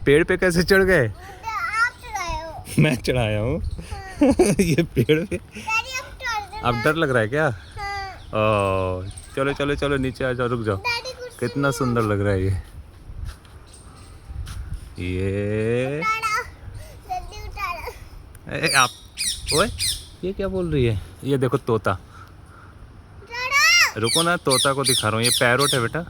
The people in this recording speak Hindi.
पेड़ पे कैसे चढ़ गए? आप चढ़ाए हो। मैं चढ़ाया हूँ। ये पेड़ पे। डैडी अब चढ़ देना। अब डर लग रहा है क्या? हाँ। ओ चलो चलो चलो नीचे आ जाओ, रुक जाओ। डैडी कुछ कितना सुंदर लग रहा है ये। उठाना, जल्दी उठाना। आप ओए ये क्या बोल रही है? ये देखो तोता। उठाना। रुको ना, तोता को दिखा रहा हूँ। ये पैरोट है बेटा।